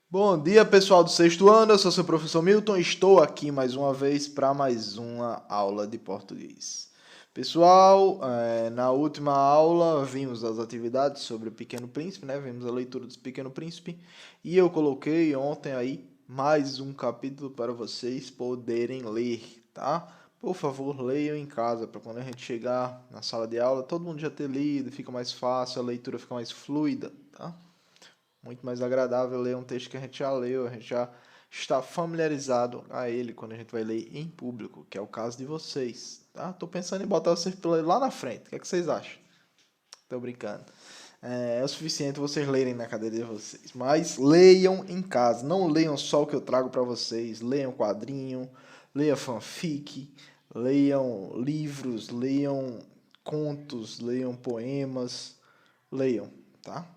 Bom dia, pessoal do sexto ano. Eu sou seu professor Milton. Estou aqui mais uma vez para mais uma aula de português. Pessoal, na última aula vimos as atividades sobre o Pequeno Príncipe, né? Vimos a leitura do Pequeno Príncipe e eu coloquei ontem aí mais um capítulo para vocês poderem ler, tá? Por favor, leiam em casa para quando a gente chegar na sala de aula, todo mundo já ter lido, fica mais fácil, a leitura fica mais fluida, tá? Muito mais agradável ler um texto que a gente já leu, a gente já está familiarizado a ele quando a gente vai ler em público, que é o caso de vocês, tá? Tô pensando em botar vocês lá na frente. O que é que vocês acham? Tô brincando. É o suficiente vocês lerem na cadeira de vocês, mas leiam em casa. Não leiam só o que eu trago para vocês. Leiam quadrinho, leiam fanfic, leiam livros, leiam contos, leiam poemas, leiam, tá?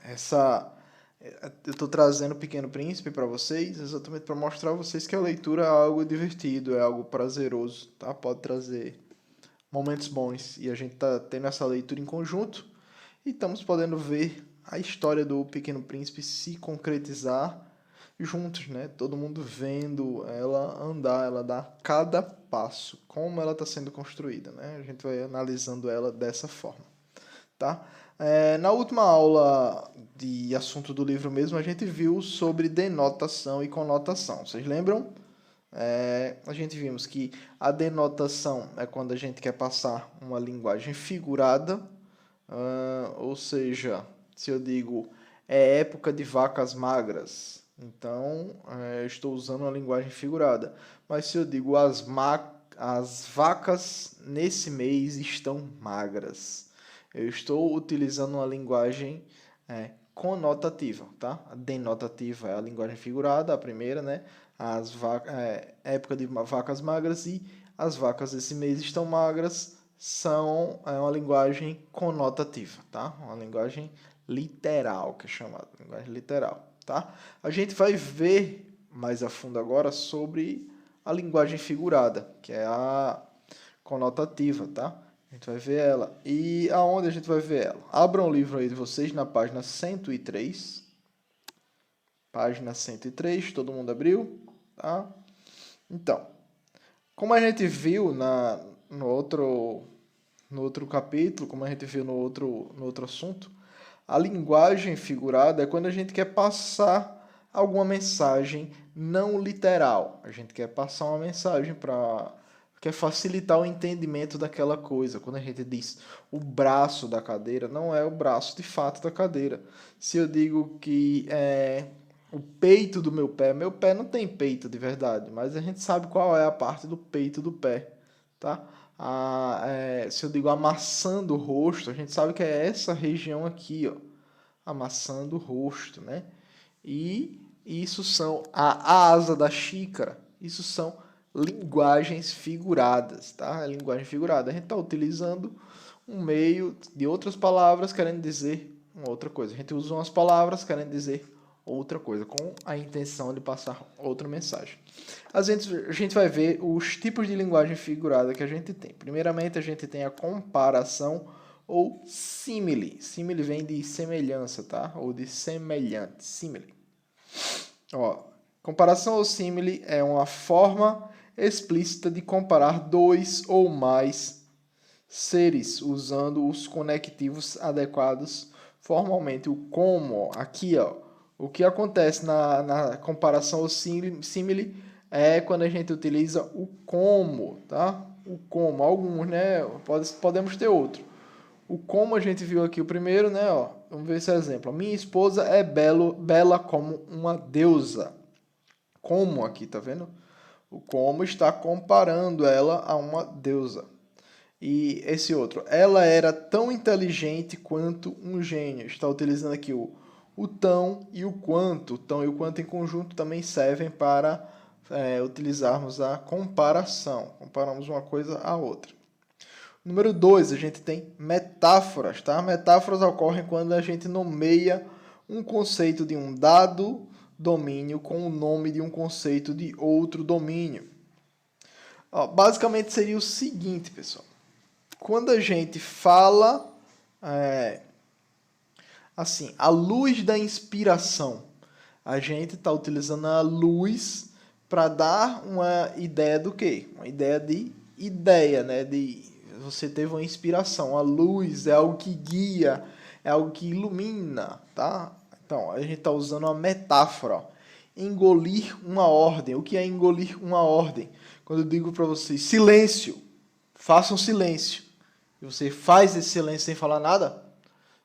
Essa eu estou trazendo o Pequeno Príncipe para vocês, exatamente para mostrar a vocês que a leitura é algo divertido, é algo prazeroso, tá? Pode trazer momentos bons e a gente tá tendo essa leitura em conjunto e estamos podendo ver a história do Pequeno Príncipe se concretizar juntos, né? Todo mundo vendo ela andar, ela dar cada passo, como ela está sendo construída, né? A gente vai analisando ela dessa forma, tá? Na última aula de assunto do livro mesmo, a gente viu sobre denotação e conotação. Vocês lembram? A gente vimos que a denotação é quando a gente quer passar uma linguagem figurada, ou seja, se eu digo é época de vacas magras, então eu estou usando uma linguagem figurada. Mas se eu digo as vacas nesse mês estão magras, eu estou utilizando uma linguagem conotativa, tá? A denotativa é a linguagem figurada, a primeira, né? Época de vacas magras e as vacas desse mês estão magras são uma linguagem conotativa, tá? Uma linguagem literal, que é chamada linguagem literal, tá? A gente vai ver mais a fundo agora sobre a linguagem figurada, que é a conotativa, tá? A gente vai ver ela. E aonde a gente vai ver ela? Abram o livro aí de vocês na página 103. Página 103, todo mundo abriu? Tá? Então, como a gente viu no outro capítulo, como a gente viu no outro assunto, a linguagem figurada é quando a gente quer passar alguma mensagem não literal. A gente quer passar uma mensagem para quer facilitar o entendimento daquela coisa. Quando a gente diz o braço da cadeira, não é o braço de fato da cadeira. Se eu digo que o peito do meu pé não tem peito de verdade, mas a gente sabe qual é a parte do peito do pé, tá? Se eu digo a maçã do rosto, a gente sabe que é essa região aqui, ó, a maçã do rosto, né? E isso são a asa da xícara, isso são linguagens figuradas, tá? É linguagem figurada. A gente está utilizando um meio de outras palavras querendo dizer uma outra coisa. A gente usa umas palavras querendo dizer outra coisa, com a intenção de passar outra mensagem. A gente vai ver os tipos de linguagem figurada que a gente tem. Primeiramente, a gente tem a comparação ou símile. Símile vem de semelhança, tá? Ou de semelhante, símile. Ó, comparação ou símile é uma forma explícita de comparar dois ou mais seres usando os conectivos adequados formalmente. O como, aqui, ó, o que acontece na comparação ou símile é quando a gente utiliza o como, tá? O como, alguns, né? Podemos ter outro. O como a gente viu aqui o primeiro, né? Ó, vamos ver esse exemplo. Minha esposa é bela como uma deusa. Como aqui, tá vendo? O como está comparando ela a uma deusa. E esse outro, ela era tão inteligente quanto um gênio. Está utilizando aqui o tão e o quanto. O tão e o quanto em conjunto também servem para utilizarmos a comparação. Comparamos uma coisa à outra. Número 2, a gente tem metáforas, tá? Metáforas ocorrem quando a gente nomeia um conceito de um dado domínio com o nome de um conceito de outro domínio. Ó, basicamente seria o seguinte, pessoal. Quando a gente fala assim, a luz da inspiração. A gente está utilizando a luz para dar uma ideia do quê? Uma ideia de ideia, né? De você teve uma inspiração. A luz é algo que guia, é algo que ilumina, tá? Então, a gente está usando uma metáfora. Ó. Engolir uma ordem. O que é engolir uma ordem? Quando eu digo para vocês, silêncio, faça um silêncio. E você faz esse silêncio sem falar nada,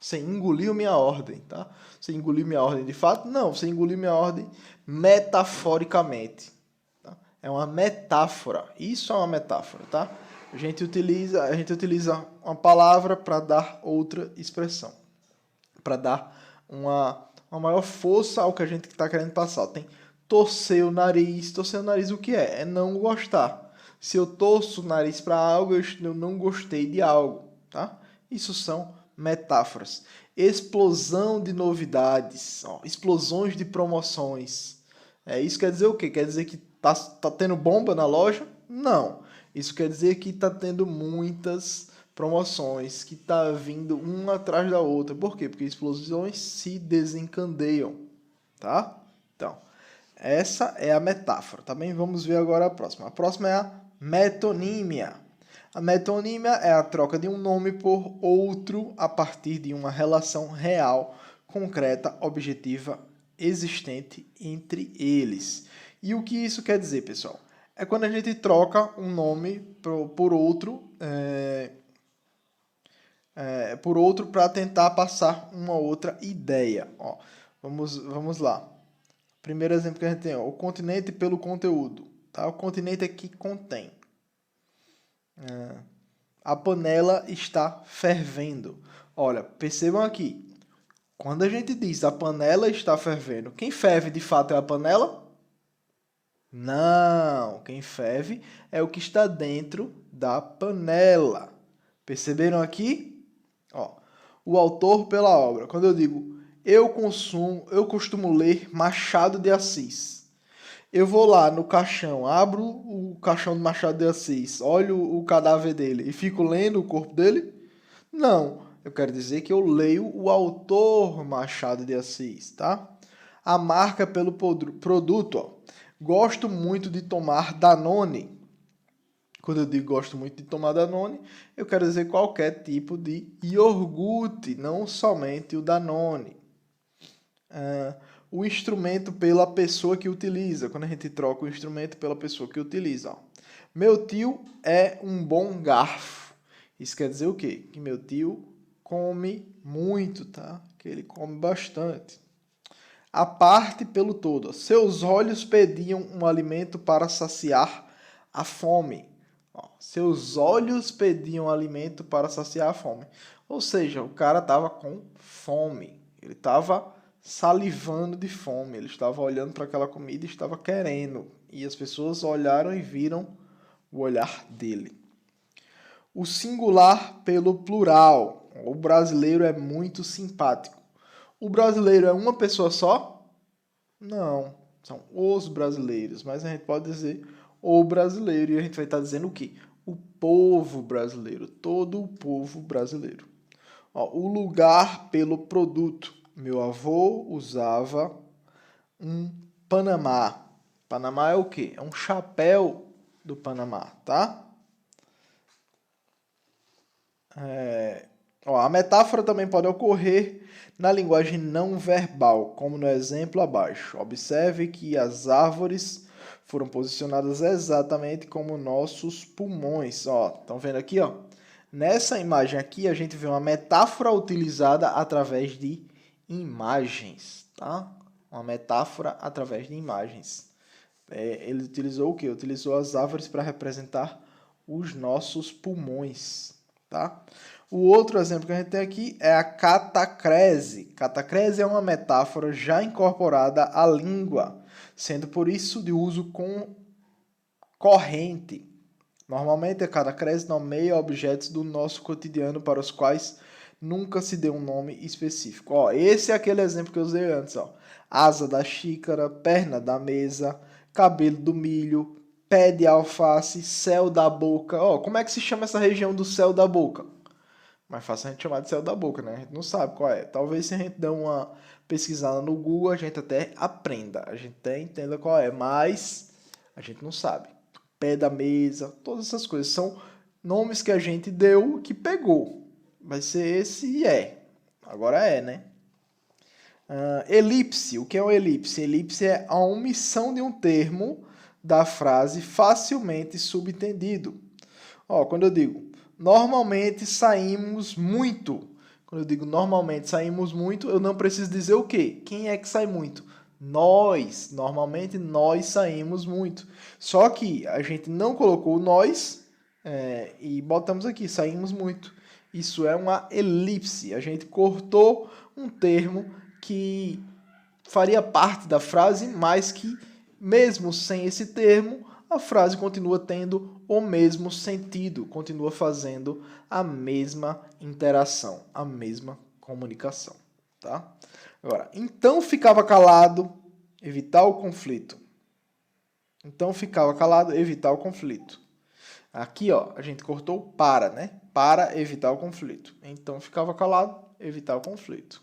você engoliu minha ordem, tá? Você engoliu minha ordem de fato? Não, você engoliu minha ordem metaforicamente. Tá? É uma metáfora. Isso é uma metáfora, tá? A gente utiliza uma palavra para dar outra expressão. Para dar uma maior força ao que a gente está querendo passar. Tem torcer o nariz. Torcer o nariz o que é? É não gostar. Se eu torço o nariz para algo, eu não gostei de algo, tá? Isso são metáforas. Explosão de novidades, ó, explosões de promoções. Isso quer dizer o quê? Quer dizer que tá tendo bomba na loja? Não. Isso quer dizer que tá tendo muitas promoções, que tá vindo uma atrás da outra. Por quê? Porque explosões se desencadeiam, tá? Então, essa é a metáfora. Também vamos ver agora a próxima. A próxima é a metonímia. A metonímia é a troca de um nome por outro a partir de uma relação real, concreta, objetiva, existente entre eles. E o que isso quer dizer, pessoal? É quando a gente troca um nome por outro para tentar passar uma outra ideia. Ó, vamos lá. Primeiro exemplo que a gente tem, ó, o continente pelo conteúdo. Tá? O continente aqui contém. A panela está fervendo. Olha, percebam aqui. Quando a gente diz a panela está fervendo, quem ferve de fato é a panela? Não, quem ferve é o que está dentro da panela. Perceberam aqui? Ó, o autor pela obra. Quando eu digo eu costumo ler Machado de Assis. Eu vou lá no caixão, abro o caixão do Machado de Assis, olho o cadáver dele e fico lendo o corpo dele? Não, eu quero dizer que eu leio o autor Machado de Assis, tá? A marca pelo produto, ó. Gosto muito de tomar Danone. Quando eu digo gosto muito de tomar Danone, eu quero dizer qualquer tipo de iogurte, não somente o Danone. O instrumento pela pessoa que utiliza. Quando a gente troca o instrumento pela pessoa que utiliza. Ó. Meu tio é um bom garfo. Isso quer dizer o quê? Que meu tio come muito, tá? Que ele come bastante. A parte pelo todo. Ó. Seus olhos pediam um alimento para saciar a fome. Ó, seus olhos pediam alimento para saciar a fome. Ou seja, o cara estava com fome. Ele estava salivando de fome. Ele estava olhando para aquela comida e estava querendo. E as pessoas olharam e viram o olhar dele. O singular pelo plural. O brasileiro é muito simpático. O brasileiro é uma pessoa só? Não, são os brasileiros. Mas a gente pode dizer o brasileiro. E a gente vai estar dizendo o quê? O povo brasileiro. Todo o povo brasileiro. Ó, o lugar pelo produto. Meu avô usava um Panamá. Panamá é o quê? É um chapéu do Panamá, tá? A metáfora também pode ocorrer na linguagem não verbal, como no exemplo abaixo. Observe que as árvores foram posicionadas exatamente como nossos pulmões. Estão vendo aqui? Nessa imagem aqui, a gente vê uma metáfora utilizada através de imagens, tá? Uma metáfora através de imagens. Ele utilizou o quê? Utilizou as árvores para representar os nossos pulmões, tá? O outro exemplo que a gente tem aqui é a catacrese. Catacrese é uma metáfora já incorporada à língua, sendo por isso de uso corrente. Normalmente, a catacrese nomeia objetos do nosso cotidiano para os quais nunca se deu um nome específico. Esse é aquele exemplo que eu usei antes. Asa da xícara, perna da mesa, cabelo do milho, pé de alface, céu da boca. Como é que se chama essa região do céu da boca? Mais fácil a gente chamar de céu da boca, né? A gente não sabe qual é. Talvez se a gente der uma pesquisada no Google, a gente até aprenda, a gente até entenda qual é, mas a gente não sabe. Pé da mesa, todas essas coisas são nomes que a gente deu que pegou. Vai ser esse e é. Agora é, né? Elipse. O que é uma elipse? Elipse é a omissão de um termo da frase facilmente subentendido. Ó, quando eu digo normalmente saímos muito, quando eu digo normalmente saímos muito, eu não preciso dizer o quê? Quem é que sai muito? Nós. Normalmente nós saímos muito. Só que a gente não colocou nós e botamos aqui, saímos muito. Isso é uma elipse. A gente cortou um termo que faria parte da frase, mas que, mesmo sem esse termo, a frase continua tendo o mesmo sentido, continua fazendo a mesma interação, a mesma comunicação, tá? Agora, então ficava calado, evitar o conflito. Então ficava calado, evitar o conflito. Aqui, ó, a gente cortou o para, né? Para evitar o conflito. Então ficava calado, evitar o conflito.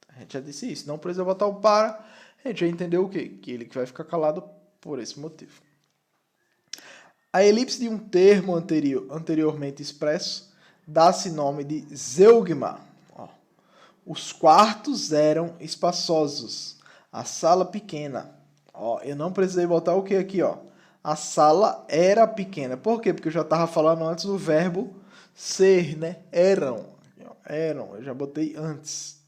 A gente já disse isso. Não precisa botar o para. A gente já entendeu o quê? Que ele que vai ficar calado por esse motivo. A elipse de um termo anteriormente expresso dá-se nome de zeugma. Ó. Os quartos eram espaçosos. A sala pequena. Ó, eu não precisei botar o que aqui, ó. A sala era pequena. Por quê? Porque eu já estava falando antes do verbo ser, né? Eram. Eram. Eu já botei antes.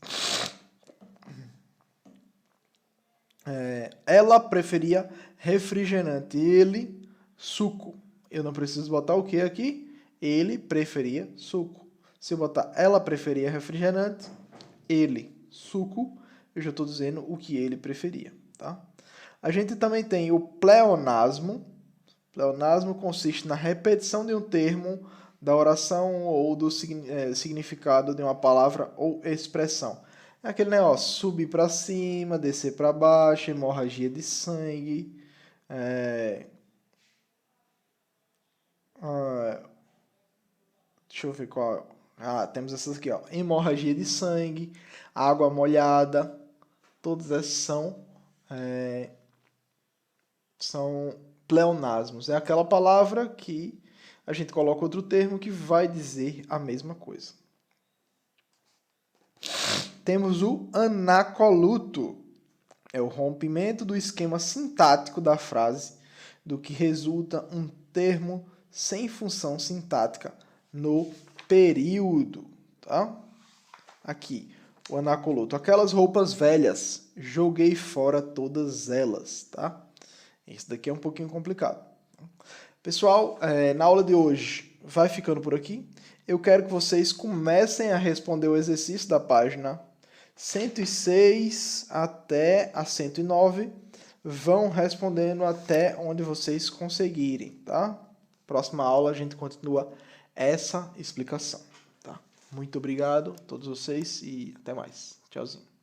Ela preferia refrigerante. Ele, suco. Eu não preciso botar o que aqui? Ele preferia suco. Se eu botar ela preferia refrigerante, ele, suco, eu já estou dizendo o que ele preferia, tá? A gente também tem o pleonasmo. Pleonasmo consiste na repetição de um termo da oração ou do significado de uma palavra ou expressão. É aquele negócio, subir para cima, descer para baixo, hemorragia de sangue. Deixa eu ver qual. Temos essas aqui, ó. Hemorragia de sangue, água molhada. Todas essas são pleonasmos. É aquela palavra que a gente coloca outro termo que vai dizer a mesma coisa. Temos o anacoluto. É o rompimento do esquema sintático da frase, do que resulta um termo sem função sintática no período. Tá? Aqui, o anacoluto. Aquelas roupas velhas, joguei fora todas elas. Tá? Esse daqui é um pouquinho complicado. Pessoal, na aula de hoje vai ficando por aqui. Eu quero que vocês comecem a responder o exercício da página 106 até a 109. Vão respondendo até onde vocês conseguirem, tá? Próxima aula a gente continua essa explicação, tá? Muito obrigado a todos vocês e até mais. Tchauzinho.